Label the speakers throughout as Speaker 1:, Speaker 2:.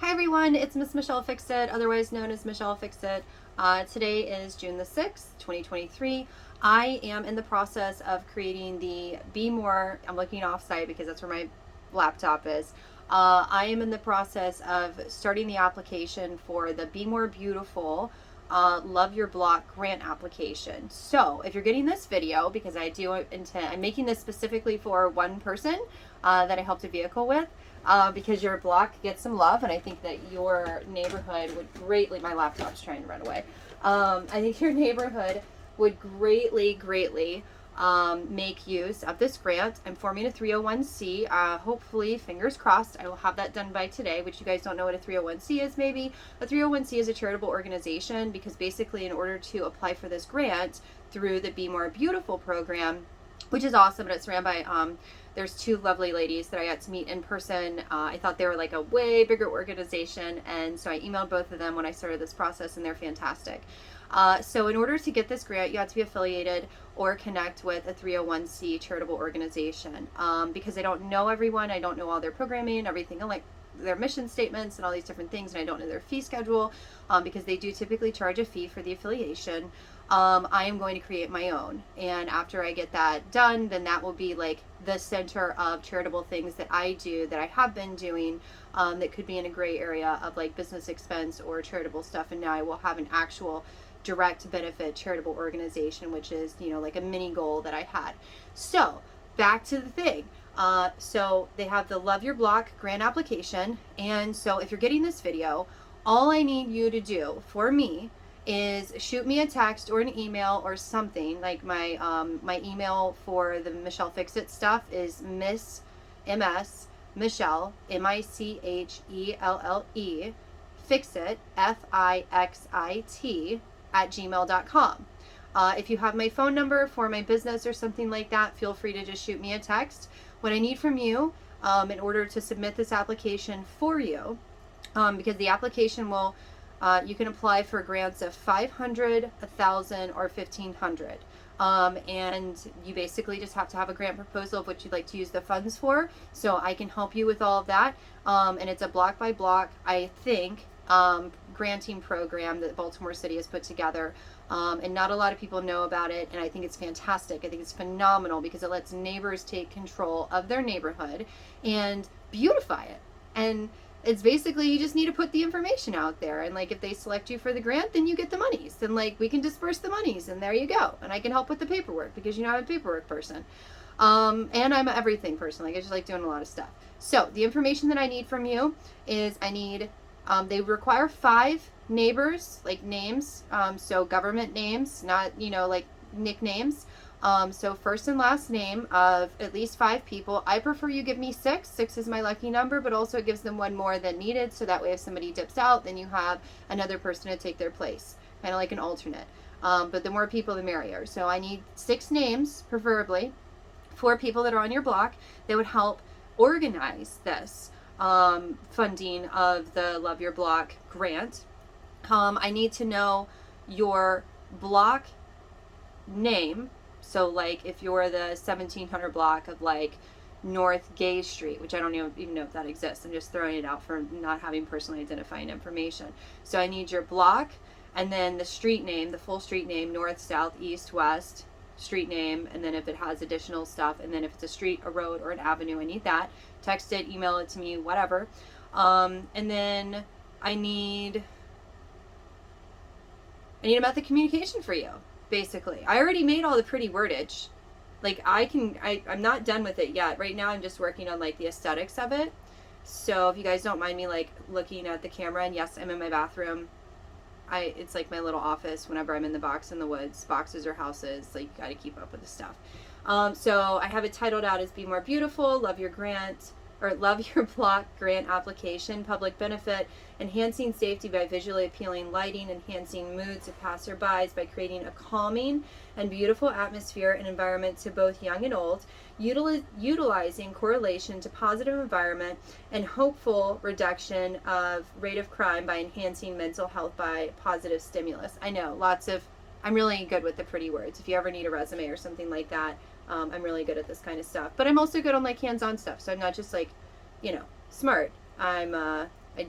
Speaker 1: Hi everyone, it's Miss Michelle Fixit, otherwise known as Michelle Fixit. Today is June the 6th, 2023. I am in the process of creating the BMORE. I'm looking off site because that's where my laptop is. I am in the process of starting the application for the BMORE Beautiful Love Your Block grant application. So if you're getting this video, because I do intend, I'm making this specifically for one person that I helped a vehicle with. Because your block gets some love, and I think that your neighborhood would greatly, my laptop's trying to run away. I think your neighborhood would greatly make use of this grant. I'm forming a 301c. Hopefully, fingers crossed, I will have that done by today, which you guys don't know what a 301c is maybe. A 301c is a charitable organization because basically in order to apply for this grant through the Be More Beautiful program, which is awesome, and it's ran by there's two lovely ladies that I got to meet in person. I thought they were like a way bigger organization, and so I emailed both of them when I started this process, and they're fantastic. So in order to get this grant, you have to be affiliated or connect with a 301c charitable organization. Because I don't know everyone, I don't know all their programming and everything, like their mission statements and all these different things, and I don't know their fee schedule because they do typically charge a fee for the affiliation. I am going to create my own, and after I get that done, then that will be like the center of charitable things that I do, that I have been doing, that could be in a gray area of like business expense or charitable stuff, and now I will have an actual direct benefit charitable organization, which is, you know, like a mini goal that I had. So back to the thing. So they have the Love Your Block grant application, and so if you're getting this video, all I need you to do for me is shoot me a text or an email or something. Like my email for the Michelle Fixit stuff is Michelle Michelle Fixit FIXIT @gmail.com. If you have my phone number for my business or something like that, feel free to just shoot me a text. What I need from you in order to submit this application for you, because the application will you can apply for grants of $500, $1,000, or $1,500. And you basically just have to have a grant proposal of what you'd like to use the funds for. So I can help you with all of that. And it's a block by block, I think, granting program that Baltimore City has put together. And not a lot of people know about it. And I think it's fantastic. I think it's phenomenal because it lets neighbors take control of their neighborhood and beautify it. And it's basically, you just need to put the information out there, and like if they select you for the grant, then you get the monies, and like we can disperse the monies, and there you go. And I can help with the paperwork because, you know, I'm a paperwork person, and I'm an everything person. Like I just like doing a lot of stuff. So the information that I need from you is I need they require 5 neighbors, like names, so government names, not, you know, like nicknames. So first and last name of at least 5 people. I prefer you give me 6. 6 is my lucky number, but also it gives them one more than needed. So that way if somebody dips out, then you have another person to take their place, kind of like an alternate. But the more people, the merrier. So I need 6 names, preferably, 4 people that are on your block that would help organize this funding of the Love Your Block grant. I need to know your block name. So like if you're the 1700 block of like North Gay Street, which I don't even know if that exists. I'm just throwing it out for not having personally identifying information. So I need your block, and then the street name, the full street name, north, south, east, west, street name, and then if it has additional stuff, and then if it's a street, a road, or an avenue, I need that. Text it, email it to me, whatever. And then I need a method of communication for you. Basically, I already made all the pretty wordage. Like I'm not done with it yet. Right now I'm just working on like the aesthetics of it. So if you guys don't mind me like looking at the camera, and yes, I'm in my bathroom. It's like my little office whenever I'm in the box in the woods, boxes or houses, like you gotta keep up with the stuff. So I have it titled out as Be More Beautiful, Love Your Grant, or Love Your Block grant application, public benefit, enhancing safety by visually appealing lighting, enhancing moods of passerbys by creating a calming and beautiful atmosphere and environment to both young and old, utilizing correlation to positive environment and hopeful reduction of rate of crime by enhancing mental health by positive stimulus. I know, I'm really good with the pretty words. If you ever need a resume or something like that, I'm really good at this kind of stuff. But I'm also good on like hands-on stuff. So I'm not just like, you know, smart. I'm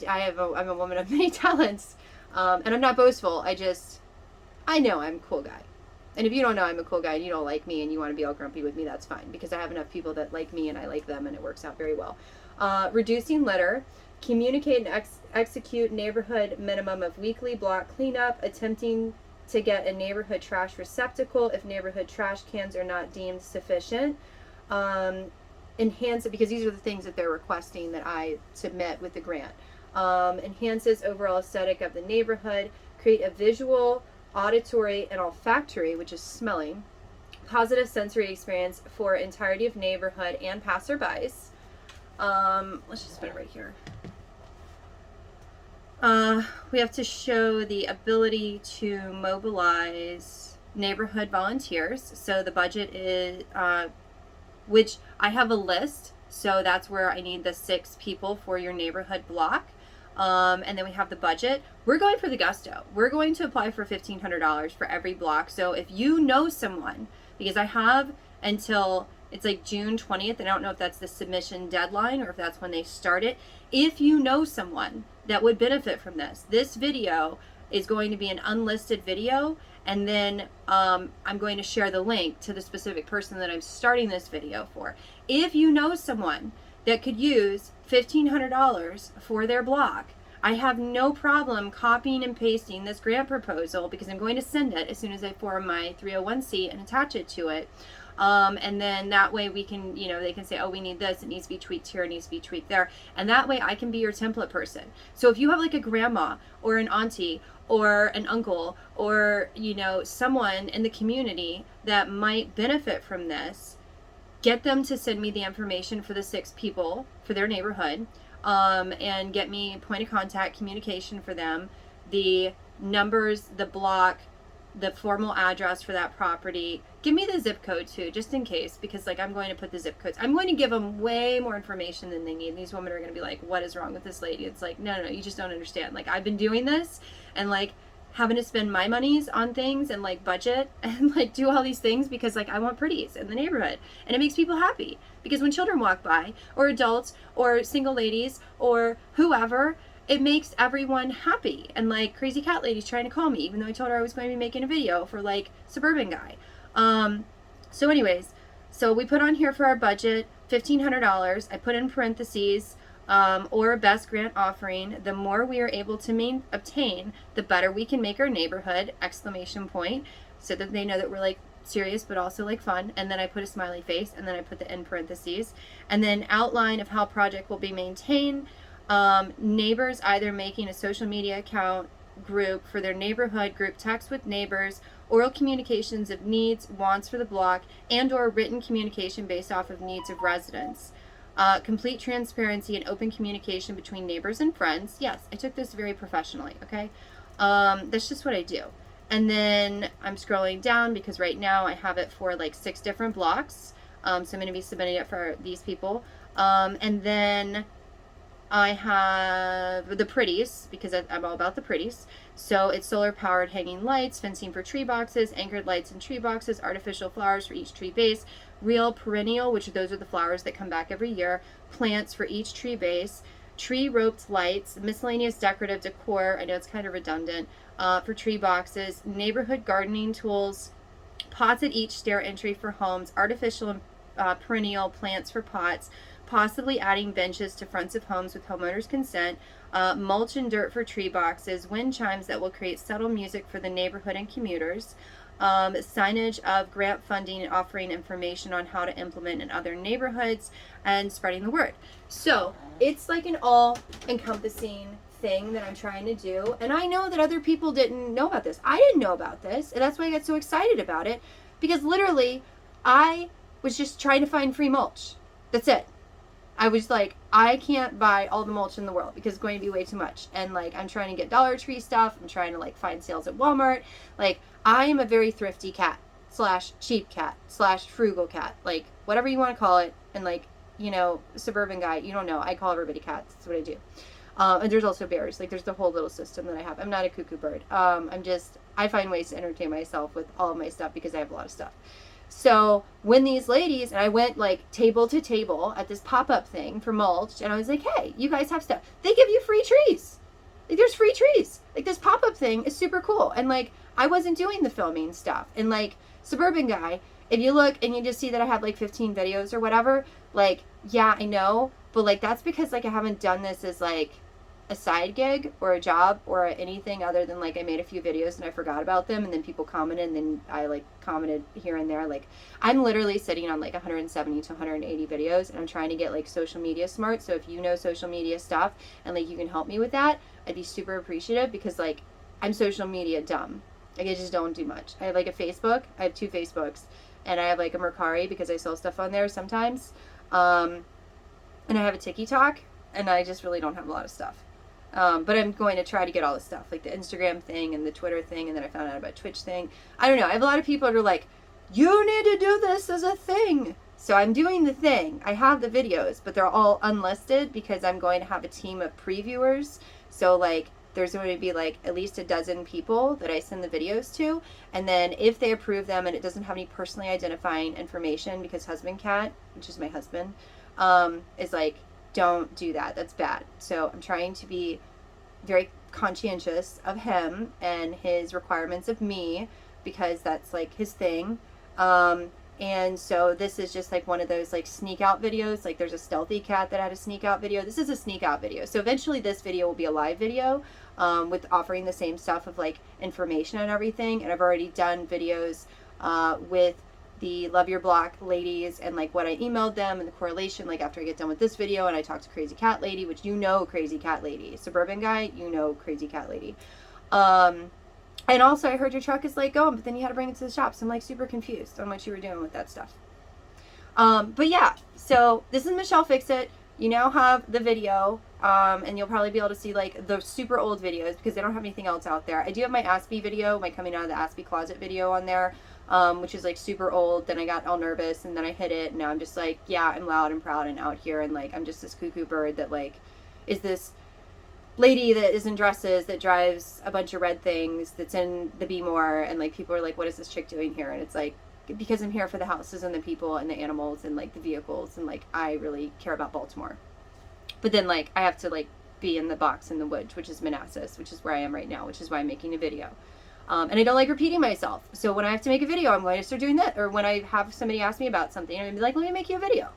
Speaker 1: I'm a woman of many talents, and I'm not boastful. I know I'm a cool guy. And if you don't know I'm a cool guy and you don't like me and you want to be all grumpy with me, that's fine, because I have enough people that like me and I like them, and it works out very well. Reducing litter, communicate and execute neighborhood minimum of weekly block cleanup, attempting to get a neighborhood trash receptacle if neighborhood trash cans are not deemed sufficient. Enhance it, because these are the things that they're requesting that I submit with the grant. Enhances overall aesthetic of the neighborhood, create a visual, auditory, and olfactory, which is smelling, positive sensory experience for entirety of neighborhood and passerbys. Let's just put it right here. We have to show the ability to mobilize neighborhood volunteers. So the budget is, which I have a list. So that's where I need the 6 people for your neighborhood block. And then we have the budget. We're going for the gusto. We're going to apply for $1,500 for every block. So if you know someone, because I have until it's like June 20th, and I don't know if that's the submission deadline or if that's when they start it. If you know someone that would benefit from this video is going to be an unlisted video, and then I'm going to share the link to the specific person that I'm starting this video for. If you know someone that could use $1,500 for their block, I have no problem copying and pasting this grant proposal, because I'm going to send it as soon as I form my 301c and attach it to it. And then that way we can, they can say, oh, we need this, it needs to be tweaked here, it needs to be tweaked there. And that way I can be your template person. So if you have like a grandma or an auntie or an uncle or, someone in the community that might benefit from this, get them to send me the information for the 6 people for their neighborhood, and get me point of contact communication for them, the numbers, the block, the formal address for that property. Give me the zip code too, just in case, because I'm going to put the zip codes. I'm going to give them way more information than they need. These women are going to be like, what is wrong with this lady? It's like, no, you just don't understand. I've been doing this and having to spend my monies on things and budget and do all these things because I want pretties in the neighborhood, and it makes people happy, because when children walk by, or adults, or single ladies, or whoever, it makes everyone happy. And Crazy Cat Lady's trying to call me, even though I told her I was going to be making a video for Suburban guy. So anyways, so we put on here for our budget $1,500. I put in parentheses, or best grant offering. The more we are able to obtain, the better we can make our neighborhood, ! So that they know that we're serious but also fun. And then I put a smiley face, and then I put the in parentheses, and then outline of how project will be maintained. Neighbors either making a social media account group for their neighborhood, group text with neighbors, oral communications of needs, wants for the block, and or written communication based off of needs of residents. Complete transparency and open communication between neighbors and friends. Yes, I took this very professionally, okay? That's just what I do. And then I'm scrolling down because right now I have it for 6 different blocks. So I'm going to be submitting it for these people. And then I have the pretties, because I'm all about the pretties. So it's solar powered hanging lights, fencing for tree boxes, anchored lights in tree boxes, artificial flowers for each tree base, real perennial, which those are the flowers that come back every year, plants for each tree base, tree roped lights, miscellaneous decorative decor, I know it's kind of redundant, for tree boxes, neighborhood gardening tools, pots at each stair entry for homes, artificial and perennial plants for pots, possibly adding benches to fronts of homes with homeowners' consent, mulch and dirt for tree boxes, wind chimes that will create subtle music for the neighborhood and commuters, signage of grant funding and offering information on how to implement in other neighborhoods, and spreading the word. So it's an all-encompassing thing that I'm trying to do, and I know that other people didn't know about this. I didn't know about this, and that's why I got so excited about it, because literally I was just trying to find free mulch. That's it. I was I can't buy all the mulch in the world because it's going to be way too much. And I'm trying to get Dollar Tree stuff. I'm trying to find sales at Walmart. I am a very thrifty cat / cheap cat / frugal cat, whatever you want to call it. And suburban guy, you don't know. I call everybody cats. That's what I do. And there's also bears. There's the whole little system that I have. I'm not a cuckoo bird. I find ways to entertain myself with all of my stuff because I have a lot of stuff. So when these ladies, and I went like table to table at this pop-up thing for mulch, and I was like, hey, you guys have stuff. They give you free trees. Like, there's free trees. Like, this pop-up thing is super cool. And like, I wasn't doing the filming stuff. And like, Suburban Guy, if you look and you just see that I have like 15 videos or whatever, like, yeah, I know, but like, that's because like I haven't done this as like a side gig or a job or anything other than like I made a few videos and I forgot about them, and then people commented, and then I like commented here and there. Like, I'm literally sitting on like 170 to 180 videos, and I'm trying to get like social media smart. So if you know social media stuff and like you can help me with that, I'd be super appreciative, because like I'm social media dumb. Like, I just don't do much. I have like a Facebook. I have 2 Facebooks, and I have like a Mercari because I sell stuff on there sometimes. And I have a TikTok, and I just really don't have a lot of stuff. But I'm going to try to get all this stuff, like the Instagram thing and the Twitter thing, and then I found out about Twitch thing. I don't know. I have a lot of people that are like, you need to do this as a thing. So I'm doing the thing. I have the videos, but they're all unlisted because I'm going to have a team of previewers. So like, there's going to be like at least a dozen people that I send the videos to. And then if they approve them and it doesn't have any personally identifying information, because Husband Cat, which is my husband, is like, don't do that. That's bad. So I'm trying to be very conscientious of him and his requirements of me, because that's like his thing. And so this is just like one of those like sneak out videos. Like, there's a stealthy cat that had a sneak out video. This is a sneak out video. So eventually this video will be a live video, with offering the same stuff of like information and everything. And I've already done videos, with the Love Your Block ladies, and like what I emailed them and the correlation, like after I get done with this video, and I talked to Crazy Cat Lady, which you know Crazy Cat Lady. Suburban Guy, you know Crazy Cat Lady. And also I heard your truck is like going, but then you had to bring it to the shop. So I'm like super confused on what you were doing with that stuff. But yeah, so this is Michelle Fix It. You now have the video, and you'll probably be able to see like the super old videos, because they don't have anything else out there. I do have my Aspie video, my coming out of the Aspie closet video on there, which is like super old. Then I got all nervous, and then I hit it, and now I'm just like, yeah, I'm loud and proud and out here, and like I'm just this cuckoo bird that like is this lady that is in dresses that drives a bunch of red things that's in the BMORE, and like people are like, what is this chick doing here? And it's like, because I'm here for the houses and the people and the animals and like the vehicles, and like I really care about Baltimore. But then like I have to like be in the box in the woods, which is Manassas, which is where I am right now, which is why I'm making a video. And I don't like repeating myself. So when I have to make a video, I'm going to start doing that. Or when I have somebody ask me about something, I'm going to be like, let me make you a video.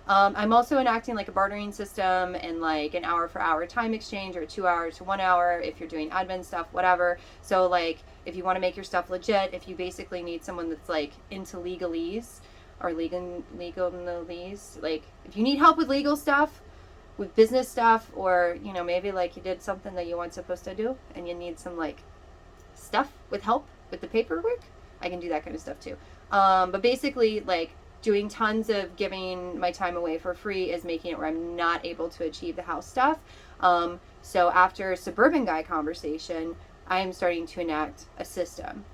Speaker 1: I'm also enacting like a bartering system, and like an hour for hour time exchange, or 2 hours to 1 hour if you're doing admin stuff, whatever. So like, if you want to make your stuff legit, if you basically need someone that's like into legalese or legalese, like if you need help with legal stuff, with business stuff, or you know, maybe like you did something that you weren't supposed to do and you need some like stuff with help with the paperwork, I can do that kind of stuff too. But basically like doing tons of giving my time away for free is making it where I'm not able to achieve the house stuff. So after Suburban Guy conversation, I am starting to enact a system.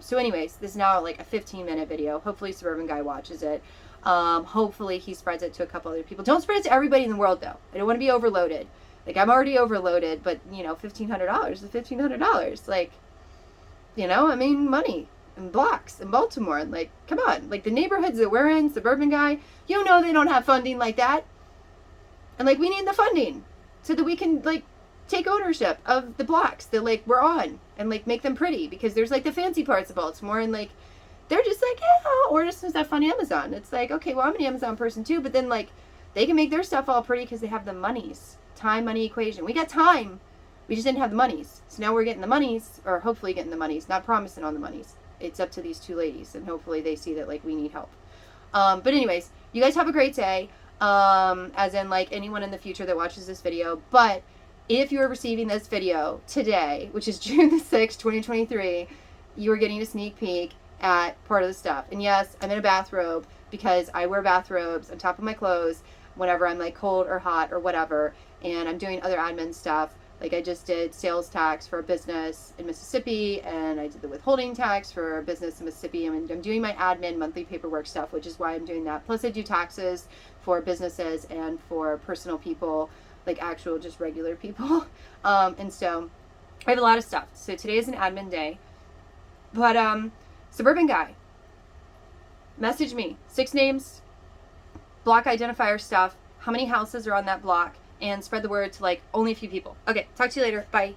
Speaker 1: So anyways, this is now like a 15-minute video. Hopefully Suburban Guy watches it. Hopefully he spreads it to a couple other people. Don't spread it to everybody in the world though. I don't want to be overloaded. Like, I'm already overloaded, but you know, $1,500 is $1,500. Like, you know, I mean, money and blocks in Baltimore. Like, come on. Like, the neighborhoods that we're in, Suburban Guy, you know they don't have funding like that. And like, we need the funding so that we can like take ownership of the blocks that like we're on, and like make them pretty, because there's like the fancy parts of Baltimore, and like they're just like, yeah, I'll order some stuff on Amazon. It's like, okay, well, I'm an Amazon person too, but then like they can make their stuff all pretty because they have the monies. Time money equation. We got time, we just didn't have the monies. So now we're getting the monies, or hopefully getting the monies. Not promising on the monies. It's up to these 2 ladies, and hopefully they see that like we need help. But anyways, you guys have a great day. As in like anyone in the future that watches this video. But if you are receiving this video today, which is June the 6th, 2023, you are getting a sneak peek at part of the stuff. And yes, I'm in a bathrobe because I wear bathrobes on top of my clothes whenever I'm like cold or hot or whatever. And I'm doing other admin stuff. Like, I just did sales tax for a business in Mississippi, and I did the withholding tax for a business in Mississippi. I'm doing my admin monthly paperwork stuff, which is why I'm doing that. Plus I do taxes for businesses and for personal people, like actual just regular people. And so I have a lot of stuff. So today is an admin day. But Suburban Guy, Message me. 6 names, block identifier stuff, how many houses are on that block, and spread the word to like only a few people. Okay, talk to you later. Bye.